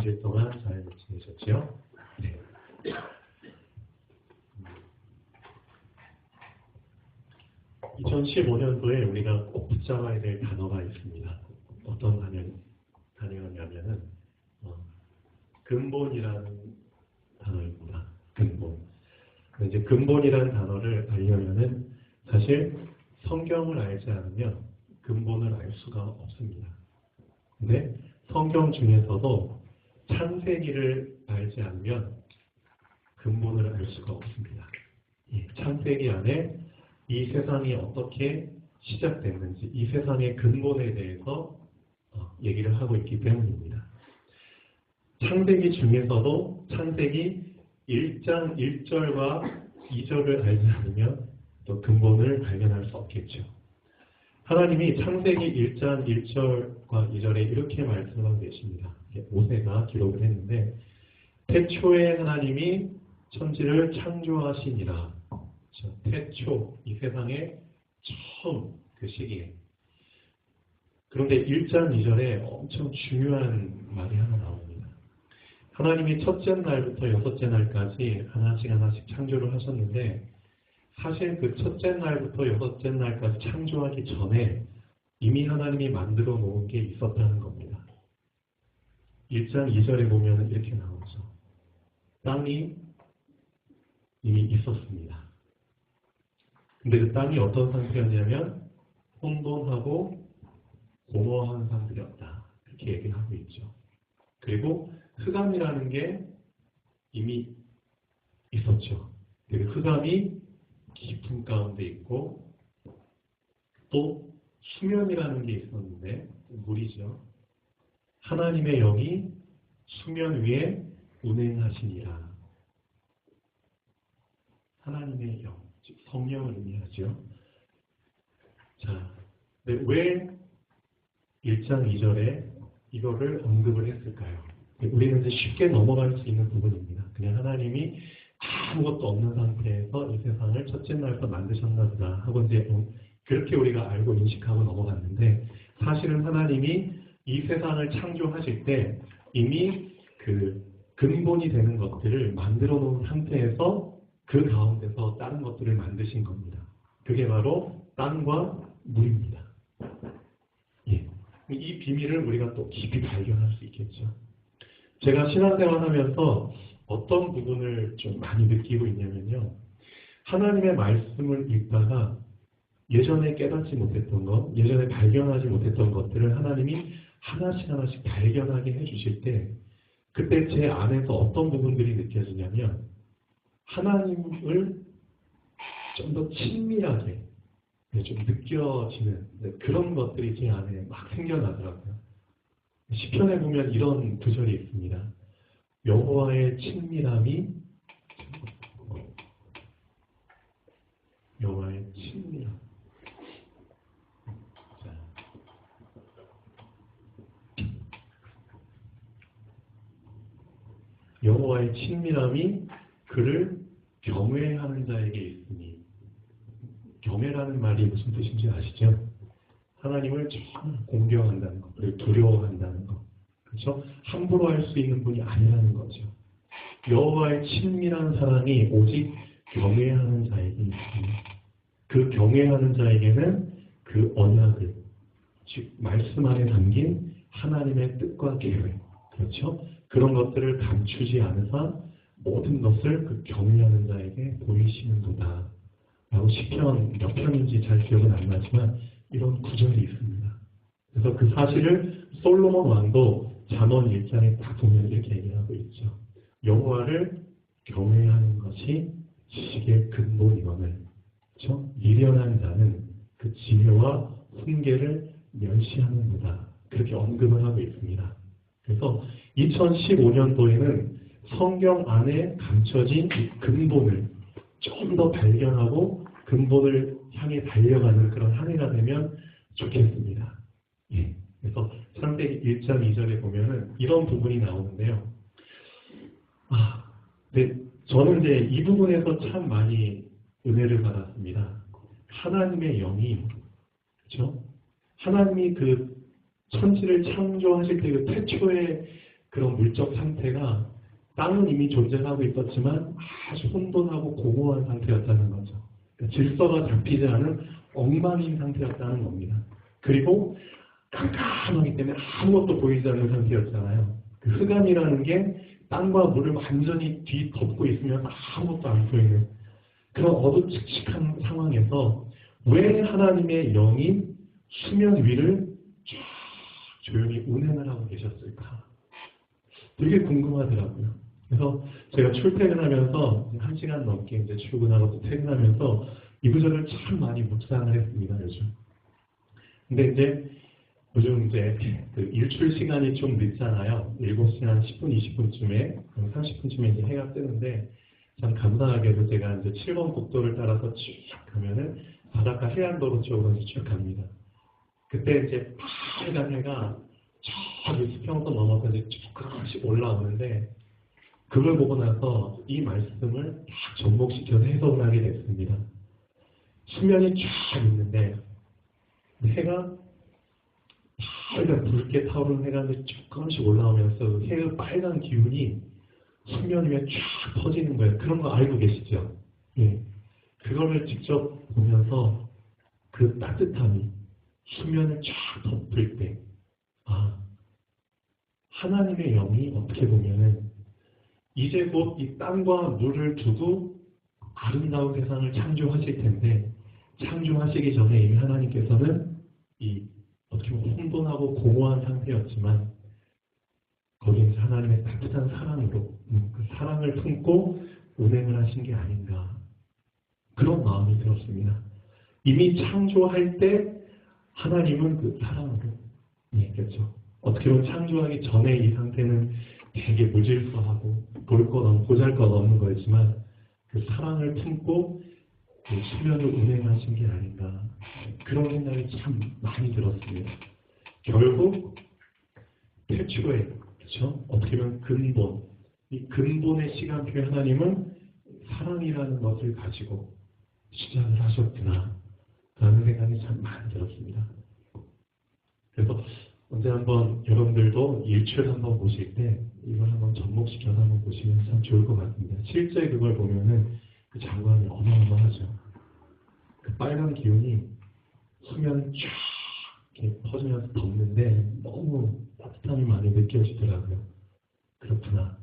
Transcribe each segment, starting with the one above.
주일 동안 잘 지내셨죠? 네. 2015년도에 우리가 꼭 붙잡아야 될 단어가 있습니다. 어떤 단어냐면은 근본이라는 단어입니다. 근본. 이제 근본이라는 단어를 알려면은 사실 성경을 알지 않으면 근본을 알 수가 없습니다. 근데 성경 중에서도 창세기를 알지 않으면 근본을 알 수가 없습니다. 창세기 안에 이 세상이 어떻게 시작됐는지, 이 세상의 근본에 대해서 얘기를 하고 있기 때문입니다. 창세기 중에서도 창세기 1장 1절과 2절을 알지 않으면 또 근본을 발견할 수 없겠죠. 하나님이 창세기 1장 1절과 2절에 이렇게 말씀하고 계십니다. 모세가 기록을 했는데, 태초에 하나님이 천지를 창조하시니라. 태초, 이 세상의 처음 그 시기에. 그런데 1장 2절에 엄청 중요한 말이 하나 나옵니다. 하나님이 첫째 날부터 여섯째 날까지 하나씩 하나씩 창조를 하셨는데, 사실 그 첫째 날부터 여섯째 날까지 창조하기 전에 이미 하나님이 만들어 놓은 게 있었다는 겁니다. 1장 2절에 보면 이렇게 나오죠. 땅이 이미 있었습니다. 근데 그 땅이 어떤 상태였냐면 혼돈하고 공허한 상태였다. 이렇게 얘기를 하고 있죠. 그리고 흑암이라는 게 이미 있었죠. 그 흑암이 깊은 가운데 있고, 또 수면이라는 게 있었는데, 물이죠. 하나님의 영이 수면 위에 운행하시니라. 하나님의 영, 즉 성령을 의미하죠. 자, 왜 1장 2절에 이거를 언급을 했을까요? 우리는 이제 쉽게 넘어갈 수 있는 부분입니다. 그냥 하나님이 아무것도 없는 상태에서 이 세상을 첫째 날부터 만드셨나 보다 하고 이제 그렇게 우리가 알고 인식하고 넘어갔는데, 사실은 하나님이 이 세상을 창조하실 때 이미 그 근본이 되는 것들을 만들어 놓은 상태에서 그 가운데서 다른 것들을 만드신 겁니다. 그게 바로 땅과 물입니다. 예. 이 비밀을 우리가 또 깊이 발견할 수 있겠죠. 제가 신앙생활 하면서 어떤 부분을 좀 많이 느끼고 있냐면요. 하나님의 말씀을 읽다가 예전에 깨닫지 못했던 것, 예전에 발견하지 못했던 것들을 하나님이 하나씩 하나씩 발견하게 해주실 때, 그때 제 안에서 어떤 부분들이 느껴지냐면 하나님을 좀 더 친밀하게 좀 느껴지는 그런 것들이 제 안에 막 생겨나더라고요. 시편에 보면 이런 구절이 있습니다. 여호와의 친밀함이, 여호와의 친밀함. 여호와의 친밀함이 그를 경외하는 자에게 있으니. 경외라는 말이 무슨 뜻인지 아시죠? 하나님을 정말 공경한다는 것, 그리고 두려워한다는 것. 그렇죠? 함부로 할 수 있는 분이 아니라는 거죠. 여호와의 친밀한 사랑이 오직 경외하는 자에게 있습니다. 그 경외하는 자에게는 그 언약을, 즉 말씀 안에 담긴 하나님의 뜻과 계획, 그렇죠? 그런 것들을 감추지 않으사 모든 것을 그 경외하는 자에게 보이시는도다. 라고 시편 몇 편인지 잘 기억은 안 나지만 이런 구절이 있습니다. 그래서 그 사실을 솔로몬 왕도 잠언 1장에 딱 보면 이렇게 얘기하고 있죠. 여호와를 경외하는 것이 지식의 근본이거늘. 그렇죠? 미련한 자는 그 지혜와 훈계를 멸시하는도다. 그렇게 언급을 하고 있습니다. 그래서 2015년도에는 성경 안에 감춰진 이 근본을 좀 더 발견하고 근본을 향해 달려가는 그런 한 해가 되면 좋겠습니다. 예. 그래서 창세기 1장 2절에 보면은 이런 부분이 나오는데요. 근데 저는 이제 이 부분에서 참 많이 은혜를 받았습니다. 하나님의 영이, 그렇죠? 하나님이 그 천지를 창조하실 때 그 태초의 그런 물적 상태가 땅은 이미 존재하고 있었지만 아주 혼돈하고 공허한 상태였다는 거죠. 그러니까 질서가 잡히지 않은 엉망인 상태였다는 겁니다. 그리고 깜깜하기 때문에 아무것도 보이지 않는 상태였잖아요. 그 흑암이라는 게 땅과 물을 완전히 뒤덮고 있으면 아무것도 안 보이는 그런 어두칙칙한 상황에서 왜 하나님의 영이 수면 위를 쫙 조용히 운행을 하고 계셨을까? 되게 궁금하더라고요. 그래서 제가 출퇴근하면서 1시간 넘게 이제 출근하고 또 퇴근하면서 이 구절을 참 많이 묵상을 했습니다, 요즘. 근데 이제 요즘 이제 그 일출 시간이 좀 늦잖아요. 7시 한 10분, 20분쯤에, 30분쯤에 이제 해가 뜨는데, 참 감사하게도 제가 이제 7번 국도를 따라서 쭉 가면은 바닷가 해안도로 쪽으로 이제 쭉 갑니다. 그때 이제 빨간 해가 저기 수평선 넘어서 이제 조금씩 올라오는데, 그걸 보고 나서 이 말씀을 딱 접목시켜서 해석을 하게 됐습니다. 수면이 쫙 있는데, 해가 빨간 붉게 타오르는 해가 조금씩 올라오면서 해의 빨간 기운이 수면 위에 쫙 퍼지는 거예요. 그런 거 알고 계시죠? 예. 그거를 직접 보면서 그 따뜻함이 수면을 쫙 덮을 때, 아, 하나님의 영이 어떻게 보면은 이제 곧 이 땅과 물을 두고 아름다운 세상을 창조하실 텐데, 창조하시기 전에 이미 하나님께서는 이 어떻게 보면 혼돈하고 공허한 상태였지만 거기에 하나님의 따뜻한 사랑으로 그 사랑을 품고 운행을 하신 게 아닌가 그런 마음이 들었습니다. 이미 창조할 때 하나님은 그 사랑으로 그렇죠. 어떻게 보면 창조하기 전에 이 상태는 되게 무질서하고 보잘것 없는 거였지만 그 사랑을 품고 그 수면을 운행하신 게 아닌가 그런 생각이 참 많이 들었습니다. 결국 태초에 그렇죠? 어떻게 보면 근본 이 근본의 시간표에 하나님은 사랑이라는 것을 가지고 시작을 하셨구나 라는 생각이 참 많이 들었습니다. 그래서 언제 한번 여러분들도 일출 한번 보실 때 이걸 한번 접목시켜서 한번 보시면 참 좋을 것 같습니다. 실제 그걸 보면은 그 장관이 어마어마하죠. 그 빨간 기운이 수면을 쫙 이렇게 퍼지면서 덮는데 너무 따뜻함이 많이 느껴지더라고요. 그렇구나.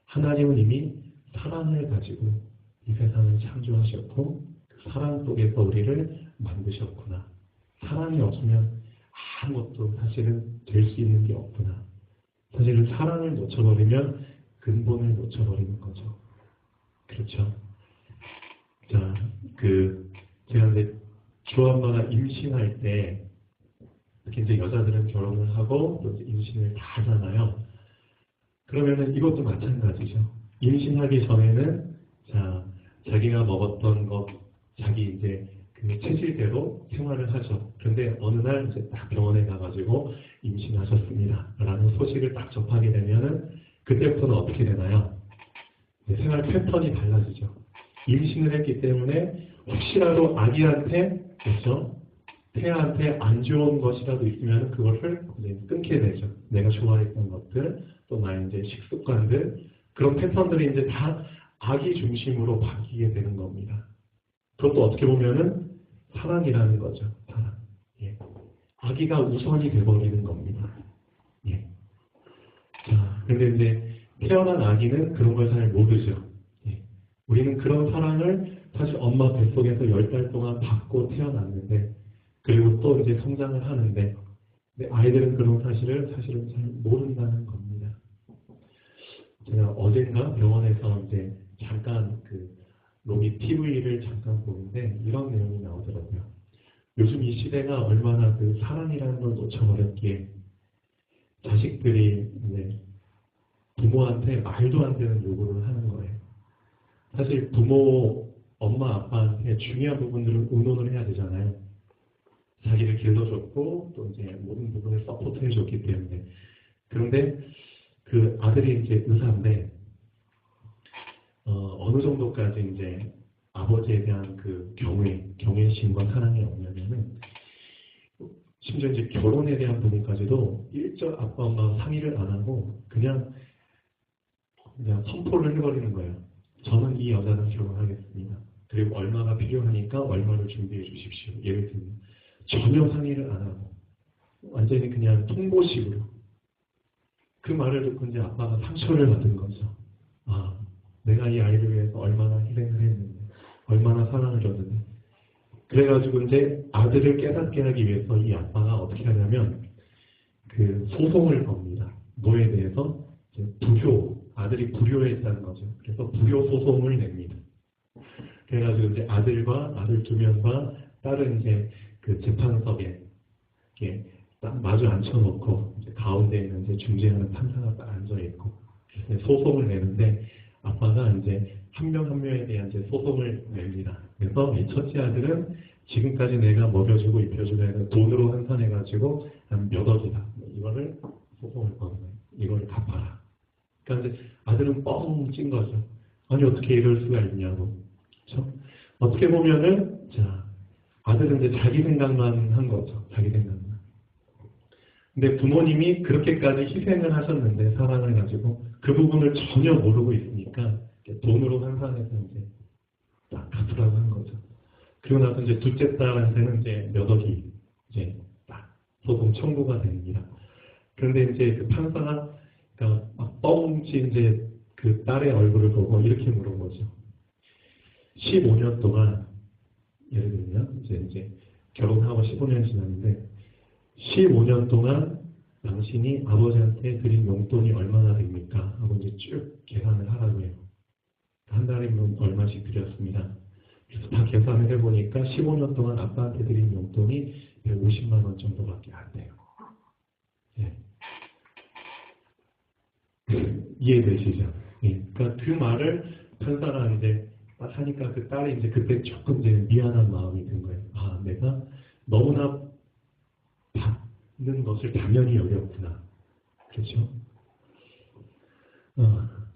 하나님은 이미 사랑을 가지고 이 세상을 창조하셨고 그 사랑 속에서 우리를 만드셨구나. 사랑이 없으면 아무것도 사실은 될 수 있는 게 없구나. 사실은 사랑을 놓쳐버리면 근본을 놓쳐버리는 거죠. 그렇죠. 자, 제가 이제 주엄마가 임신할 때, 특히 이제 여자들은 결혼을 하고 또 임신을 다 하잖아요. 그러면은 이것도 마찬가지죠. 임신하기 전에는, 자기가 먹었던 것, 자기 이제 그 체질대로 생활을 하죠. 그런데 어느 날 이제 딱 병원에 가가지고 임신하셨습니다. 라는 소식을 딱 접하게 되면은 그때부터는 어떻게 되나요? 생활 패턴이 달라지죠. 임신을 했기 때문에 혹시라도 아기한테, 그렇죠? 태아한테 안 좋은 것이라도 있으면 그것을 이제 끊게 되죠. 내가 좋아했던 것들, 또 나의 이제 식습관들, 그런 패턴들이 이제 다 아기 중심으로 바뀌게 되는 겁니다. 그것도 어떻게 보면은 사랑이라는 거죠. 사랑. 예. 아기가 우선이 돼버리는 겁니다. 예. 자, 근데 이제 태어난 아기는 그런 걸 잘 모르죠. 예. 우리는 그런 사랑을 사실 엄마 뱃속에서 10달 동안 받고 태어났는데, 그리고 또 이제 성장을 하는데, 근데 아이들은 그런 사실은 잘 모른다는 겁니다. 제가 어젠가 병원에서 이제 잠깐 로기 TV를 잠깐 보는데 이런 내용이 나오더라고요. 요즘 이 시대가 얼마나 그 사랑이라는 걸 놓쳐버렸기에 자식들이 이제 부모한테 말도 안 되는 요구를 하는 거예요. 사실 부모, 엄마, 아빠한테 중요한 부분들은 의논을 해야 되잖아요. 자기를 길러줬고 또 이제 모든 부분을 서포트 해줬기 때문에. 그런데 그 아들이 이제 의사인데 어느 정도까지 이제 아버지에 대한 그 경외심과 사랑이 없냐면은 심지어 이제 결혼에 대한 부분까지도 일절 아빠 엄마 상의를 안 하고 그냥 그냥 선포를 해버리는 거예요. 저는 이 여자랑 결혼하겠습니다. 그리고 얼마가 필요하니까 얼마를 준비해 주십시오. 예를 들면 전혀 상의를 안 하고 완전히 그냥 통보식으로 그 말을 듣고 이제 아빠가 상처를 받은 거죠. 아, 내가 이 아이를 위해서 얼마나 희생을 했는데 얼마나 사랑을 줬는데. 그래가지고 이제 아들을 깨닫게 하기 위해서 이 아빠가 어떻게 하냐면 그 소송을 겁니다. 뭐에 대해서? 불효, 아들이 불효했다는 거죠. 그래서 불효 소송을 냅니다. 그래가지고 이제 아들과 아들 두 명과 딸은 이제 그 재판석에 이렇게 딱 마주 앉혀놓고 이제 가운데에는 이제 중재하는 판사가 딱 앉아 있고 소송을 내는데 아빠가 이제 한 명 한 명에 대한 이제 소송을 냅니다. 그래서 이 첫째 아들은 지금까지 내가 먹여주고 입혀주고 해서 돈으로 환산해가지고 한 몇 억이다. 이거를 소송을 거는 거예요. 이걸 갚아라. 그러니까 이제 아들은 뻥 찐 거죠. 아니 어떻게 이럴 수가 있냐고. 그렇죠? 어떻게 보면은 자 아들은 이제 자기 생각만 한 거죠. 자기 생각만. 근데 부모님이 그렇게까지 희생을 하셨는데 사랑을 가지고 그 부분을 전혀 모르고 있으니까 돈으로 환산해서 이제 딱 갚으라고 한 거죠. 그리고 나서 이제 둘째 딸한테는 이제 몇 억이 이제 딱 소송 청구가 됩니다. 그런데 이제 그 판사가 그러니까 막 뻥치 이제 그 딸의 얼굴을 보고 이렇게 물어보죠. 15년 동안 예를 들면 이제 결혼하고 15년 지났는데 15년 동안 당신이 아버지한테 드린 용돈이 얼마나 됩니까? 하고 이제 쭉 계산을 하라고 해요. 한 달에 얼마씩 드렸습니다. 그래서 다 계산을 해보니까 15년 동안 아빠한테 드린 용돈이 150만 원 정도밖에 안 돼요. 예. 이해되시죠? 예. 그러니까 그 말을 판사가 이제 딱 하니까 그 딸이 이제 그때 조금 이제 미안한 마음이 든 거예요. 아, 내가 너무나 받는 것을 당연히 여겼구나. 그렇죠?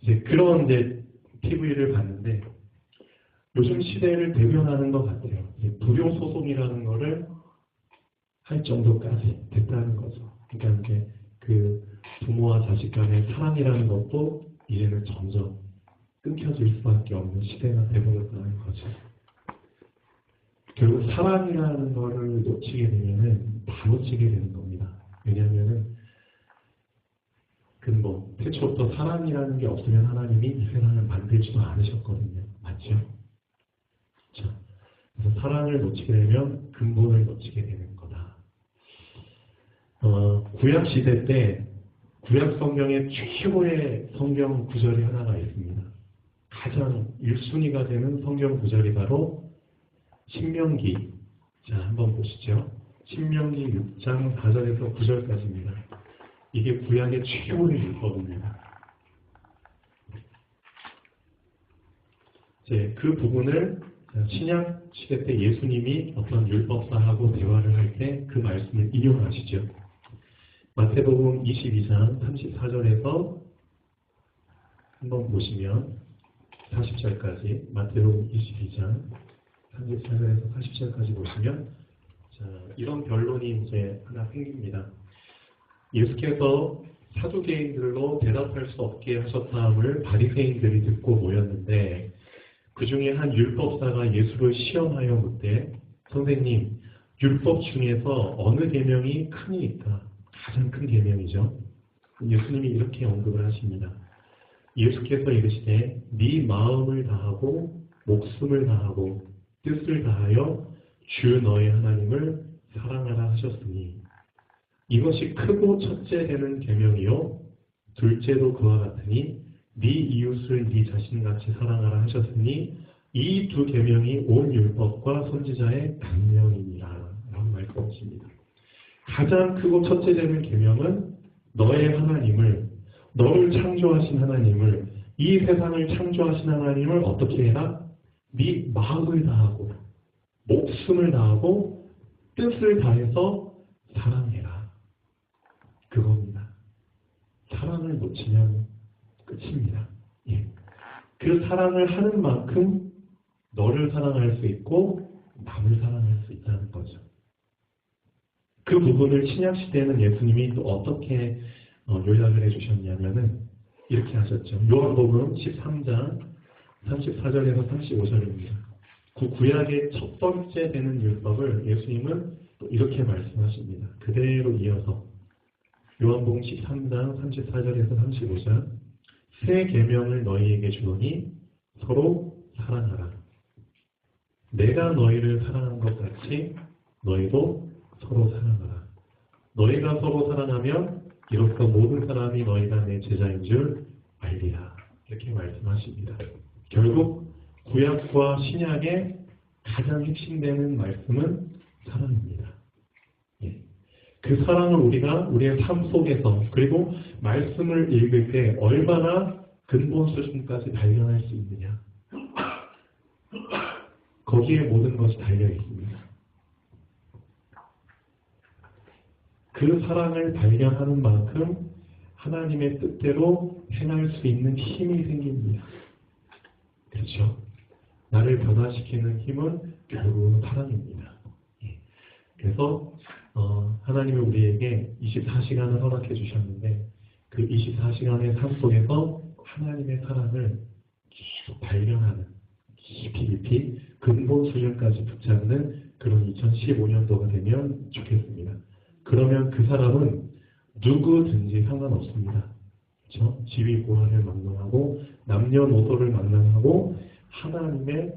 이제 그런 이제 TV를 봤는데 요즘 시대를 대변하는 것 같아요. 불효 소송이라는 거를 할 정도까지 됐다는 거죠. 그러니까 이제 그 부모와 자식 간의 사랑이라는 것도 이제는 점점 끊겨질 수밖에 없는 시대가 되어버렸다는 거죠. 결국 사랑이라는 거를 놓치게 되면은 다 놓치게 되는 겁니다. 왜냐하면은 근본, 태초부터 사랑이라는 게 없으면 하나님이 이 세상을 만들지도 않으셨거든요. 맞죠? 자, 그래서 사랑을 놓치게 되면 근본을 놓치게 되는 거다. 구약 시대 때 구약 성경의 최고의 성경 구절이 하나가 있습니다. 가장 1순위가 되는 성경 구절이 바로 신명기. 자, 한번 보시죠. 신명기 6장 4절에서 9절까지입니다. 이게 구약의 최고의 율법입니다. 이제 그 부분을 신약 시대 때 예수님이 어떤 율법사하고 대화를 할 때 그 말씀을 인용하시죠. 마태복음 22장 34절에서 한번 보시면 40절까지 마태복음 22장 34절에서 40절까지 보시면 자, 이런 변론이 이제 하나 생깁니다. 예수께서 사두개인들로 대답할 수 없게 하셨다함을 바리새인들이 듣고 모였는데 그 중에 한 율법사가 예수를 시험하여 묻되 선생님, 율법 중에서 어느 계명이 크니까? 가장 큰 계명이죠. 예수님이 이렇게 언급을 하십니다. 예수께서 이르시되 네 마음을 다하고 목숨을 다하고 뜻을 다하여 주 너의 하나님을 사랑하라 하셨으니 이것이 크고 첫째 되는 계명이요 둘째도 그와 같으니 네 이웃을 네 자신같이 사랑하라 하셨으니 이 두 계명이 온 율법과 선지자의 강령이니라 라는 말씀이십니다. 가장 크고 첫째 되는 계명은 너의 하나님을, 너를 창조하신 하나님을, 이 세상을 창조하신 하나님을 어떻게 해라? 네 마음을 다하고 목숨을 다하고 뜻을 다해서 사랑해라. 그겁니다. 사랑을 놓치면 끝입니다. 예. 그 사랑을 하는 만큼 너를 사랑할 수 있고 남을 사랑할 수 있다는 거죠. 그 부분을 신약시대에는 예수님이 또 어떻게 요약을 해주셨냐면은 이렇게 하셨죠. 요한복음 13장 34절에서 35절입니다. 구약의 첫 번째 되는 율법을 예수님은 또 이렇게 말씀하십니다. 그대로 이어서 요한복음 13장 34절에서 35절 새 계명을 너희에게 주노니 서로 사랑하라. 내가 너희를 사랑한 것 같이 너희도 서로 사랑하라. 너희가 서로 사랑하면 이로써 모든 사람이 너희가 내 제자인 줄 알리라. 이렇게 말씀하십니다. 결국 구약과 신약의 가장 핵심되는 말씀은 사랑입니다. 예. 그 사랑을 우리가 우리의 삶 속에서 그리고 말씀을 읽을 때 얼마나 근본 수준까지 발견할 수 있느냐. 거기에 모든 것이 달려 있습니다. 그 사랑을 발견하는 만큼 하나님의 뜻대로 행할 수 있는 힘이 생깁니다. 그렇죠? 나를 변화시키는 힘은 결국은 사랑입니다. 그래서 하나님은 우리에게 24시간을 허락해 주셨는데 그 24시간의 삶 속에서 하나님의 사랑을 계속 발견하는 깊이 근본 수준까지 붙잡는 그런 2015년도가 되면 좋겠습니다. 그러면 그 사람은 누구든지 상관없습니다. 그렇죠? 지위고하를 막론하고 남녀노소를 막론하고 하나님의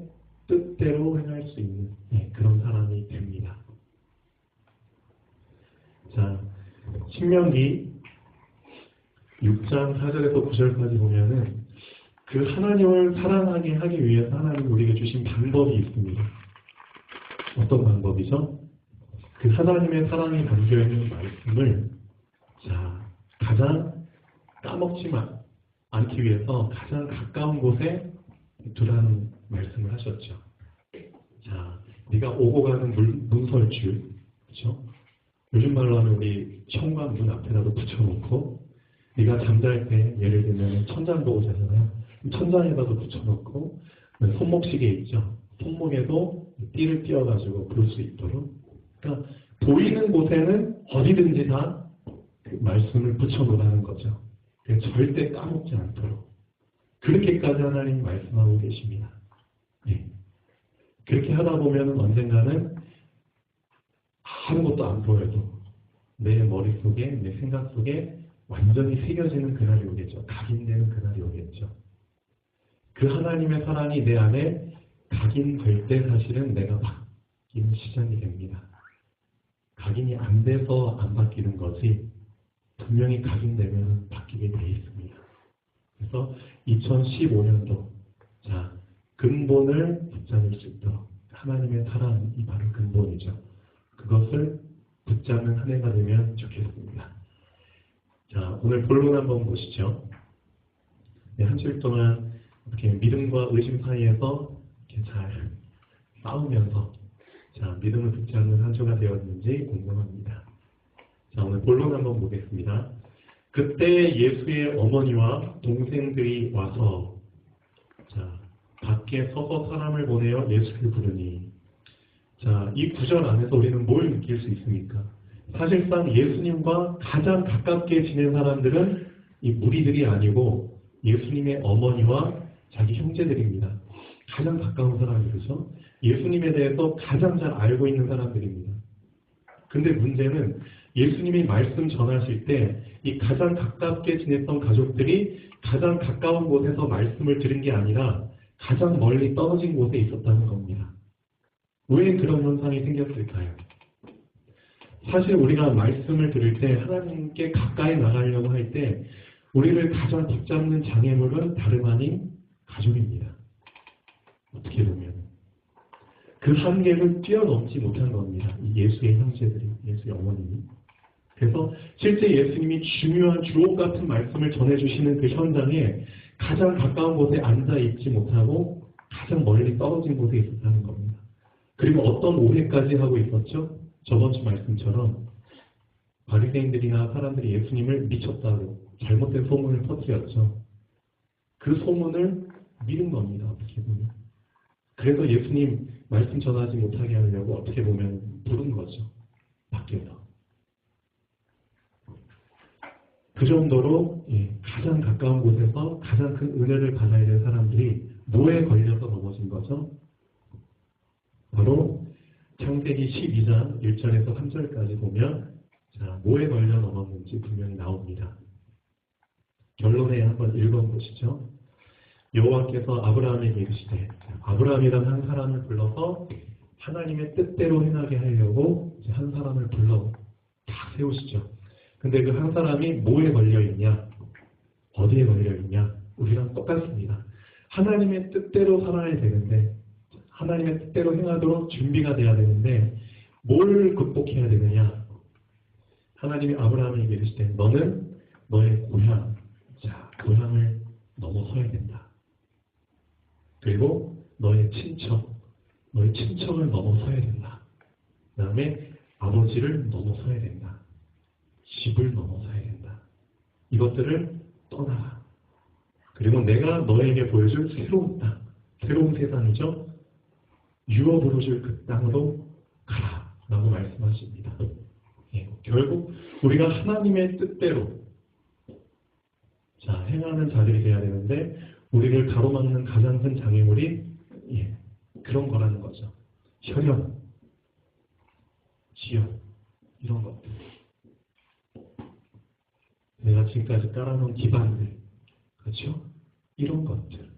뜻대로 행할 수 있는 그런 사람이 됩니다. 자, 신명기 6장 4절에서 9절까지 보면은 그 하나님을 사랑하게 하기 위해서 하나님 우리에게 주신 방법이 있습니다. 어떤 방법이죠? 그 하나님의 사랑이 담겨있는 말씀을 가장 까먹지 않기 위해서 가장 가까운 곳에 두라는 말씀을 하셨죠. 자, 네가 오고 가는 문설주, 그렇죠? 요즘 말로 하면 우리 현관문 앞에다도 붙여놓고, 네가 잠잘 때 예를 들면 천장 보고 자잖아요. 천장에다도 붙여놓고 손목시계 있죠. 손목에도 띠를 띄워가지고 볼 수 있도록. 그러니까 보이는 곳에는 어디든지 다 그 말씀을 붙여놓으라는 거죠. 절대 까먹지 않도록. 그렇게까지 하나님이 말씀하고 계십니다. 네. 그렇게 하다 보면 언젠가는 아무것도 안 보여도 내 머릿속에, 내 생각 속에 완전히 새겨지는 그날이 오겠죠. 각인되는 그날이 오겠죠. 그 하나님의 사랑이 내 안에 각인될 때 사실은 내가 바뀌는 시작이 됩니다. 각인이 안 돼서 안 바뀌는 거지 분명히 각인되면 바뀌게 돼 있습니다. 그래서 2015년도 근본을 붙잡을 수 있도록 하나님의 사랑이 바로 근본이죠. 그것을 붙잡는 한 해가 되면 좋겠습니다. 자, 오늘 본론 한번 보시죠. 네, 한 주일 동안 이렇게 믿음과 의심 사이에서 이렇게 잘 싸우면서 믿음을 붙잡는 한 주가 되었는지 궁금합니다. 자, 오늘 본론 한번 보겠습니다. 그때 예수의 어머니와 동생들이 와서 밖에 서서 사람을 보내어 예수를 부르니 이 구절 안에서 우리는 뭘 느낄 수 있습니까? 사실상 예수님과 가장 가깝게 지낸 사람들은 이 무리들이 아니고 예수님의 어머니와 자기 형제들입니다. 가장 가까운 사람이죠. 예수님에 대해서 가장 잘 알고 있는 사람들입니다. 근데 문제는 예수님이 말씀 전하실 때 이 가장 가깝게 지냈던 가족들이 가장 가까운 곳에서 말씀을 들은 게 아니라 가장 멀리 떨어진 곳에 있었다는 겁니다. 왜 그런 현상이 생겼을까요? 사실 우리가 말씀을 들을 때 하나님께 가까이 나가려고 할 때 우리를 가장 붙잡는 장애물은 다름 아닌 가족입니다. 어떻게 보면 그 한계를 뛰어넘지 못한 겁니다. 이 예수의 형제들이, 예수의 어머님이. 그래서 실제 예수님이 중요한 주옥 같은 말씀을 전해주시는 그 현장에 가장 가까운 곳에 앉아있지 못하고 가장 멀리 떨어진 곳에 있었다는 겁니다. 그리고 어떤 오해까지 하고 있었죠? 저번 주 말씀처럼 바리새인들이나 사람들이 예수님을 미쳤다고 잘못된 소문을 퍼뜨렸죠. 그 소문을 믿은 겁니다. 어떻게 보면. 그래서 예수님 말씀 전하지 못하게 하려고 어떻게 보면 부른 거죠. 밖에서. 그 정도로 가장 가까운 곳에서 가장 큰 은혜를 받아야 될 사람들이 뭐에 걸려서 넘어진 거죠? 바로 창세기 12장 1절에서 3절까지 보면 자, 뭐에 걸려 넘었는지 분명히 나옵니다. 결론에 한번 읽어보시죠. 여호와께서 아브라함에게 이르시되, 아브라함이라는 한 사람을 불러서 하나님의 뜻대로 행하게 하려고 한 사람을 불러 딱 세우시죠. 근데 그 한 사람이 뭐에 걸려 있냐? 어디에 걸려 있냐? 우리랑 똑같습니다. 하나님의 뜻대로 살아야 되는데, 하나님의 뜻대로 행하도록 준비가 돼야 되는데, 뭘 극복해야 되느냐? 하나님이 아브라함에게 이르시되, 너는 너의 고향, 자, 고향을 넘어서야 된다. 그리고 너의 친척을 넘어서야 된다. 그 다음에 아버지를 넘어서야 된다. 집을 넘어서야 된다. 이것들을 떠나라. 그리고 내가 너에게 보여줄 새로운 땅, 새로운 세상이죠. 유업으로 줄 그 땅으로 가라 라고 말씀하십니다. 예, 결국 우리가 하나님의 뜻대로 자, 행하는 자들이 돼야 되는데 우리를 가로막는 가장 큰 장애물이 그런 거라는 거죠. 혈연, 지연, 이런 것들. 내가 지금까지 깔아놓은 기반들, 그렇죠? 이런 것들.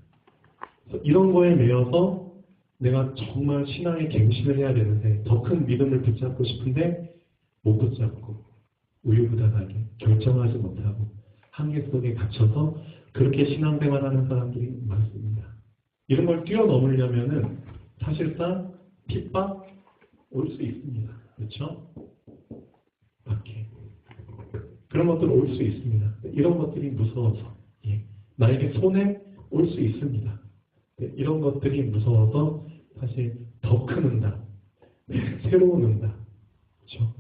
이런 거에 매여서 내가 정말 신앙의 갱신을 해야 되는데 더 큰 믿음을 붙잡고 싶은데 못 붙잡고 우유부단하게 결정하지 못하고 한계 속에 갇혀서 그렇게 신앙생활하는 사람들이 많습니다. 이런 걸 뛰어넘으려면은 사실상 핍박 올 수 있습니다. 그렇죠? 밖에 그런 것들 올 수 있습니다. 이런 것들이 무서워서 나에게 손해 올 수 있습니다. 이런 것들이 무서워서 사실 더 큰 응답, 새로운 응답, 그렇죠?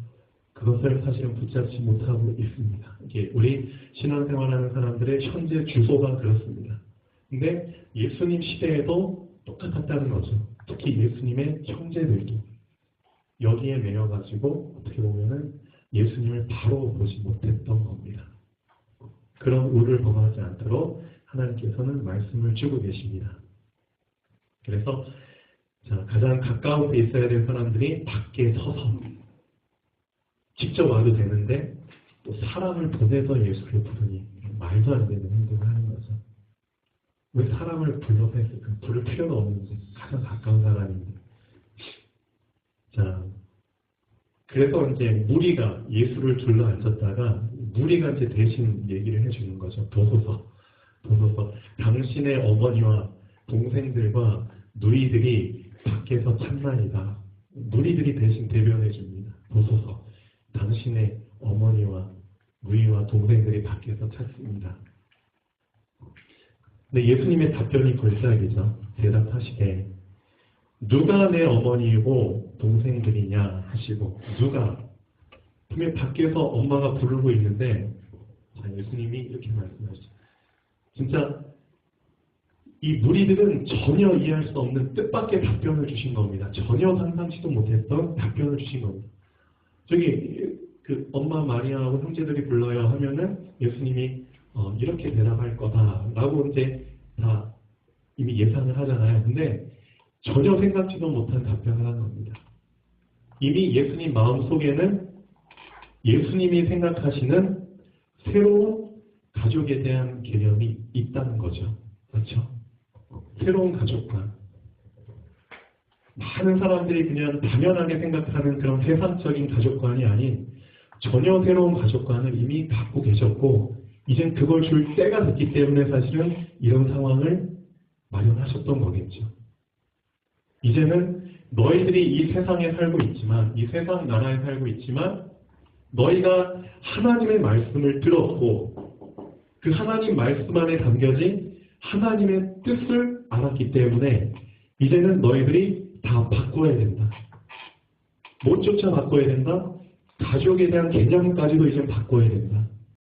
그것을 사실은 붙잡지 못하고 있습니다. 이게 우리 신앙생활하는 사람들의 현재 주소가 그렇습니다. 근데 예수님 시대에도 똑같았다는 거죠. 특히 예수님의 형제들도 여기에 매여가지고 어떻게 보면은 예수님을 바로 보지 못했던 겁니다. 그런 우를 범하지 않도록 하나님께서는 말씀을 주고 계십니다. 그래서 자, 가장 가까운 데 있어야 될 사람들이 밖에 서서 직접 와도 되는데 또 사람을 보내서 예수를 부르니 말도 안 되는 행동을 하는 거죠. 왜 사람을 불러서 했을까? 부를 필요가 없는지 가장 가까운 사람인데. 자, 그래서 이제 무리가 예수를 둘러앉혔다가 무리가 이제 대신 얘기를 해주는 거죠. 보소서. 당신의 어머니와 동생들과 누이들이 밖에서 참나이다. 누이들이 대신 대변해 줍니다. 보소서. 당신의 어머니와 누이와 동생들이 밖에서 찾습니다. 근데 예수님의 답변이 골짜기죠. 대답하시되 누가 내 어머니이고 동생들이냐 하시고 누가 분명 밖에서 엄마가 부르고 있는데 자, 예수님이 이렇게 말씀하시죠. 진짜 이 무리들은 전혀 이해할 수 없는 뜻밖의 답변을 주신 겁니다. 전혀 상상치도 못했던 답변을 주신 겁니다. 저기 그 엄마 마리아하고 형제들이 불러요 하면은 예수님이 이렇게 대답할 거다라고 이제 다 이미 예상을 하잖아요. 근데 전혀 생각지도 못한 답변을 하는 겁니다. 이미 예수님 마음속에는 예수님이 생각하시는 새로운 가족에 대한 개념이 있다는 거죠. 그렇죠? 새로운 가족관. 많은 사람들이 그냥 당연하게 생각하는 그런 세상적인 가족관이 아닌 전혀 새로운 가족관을 이미 갖고 계셨고 이젠 그걸 줄 때가 됐기 때문에 사실은 이런 상황을 마련하셨던 거겠죠. 이제는 너희들이 이 세상에 살고 있지만 이 세상 나라에 살고 있지만 너희가 하나님의 말씀을 들었고 그 하나님 말씀 안에 담겨진 하나님의 뜻을 알았기 때문에 이제는 너희들이 다 바꿔야 된다. 못조차 바꿔야 된다. 가족에 대한 개념까지도 이제 바꿔야 된다.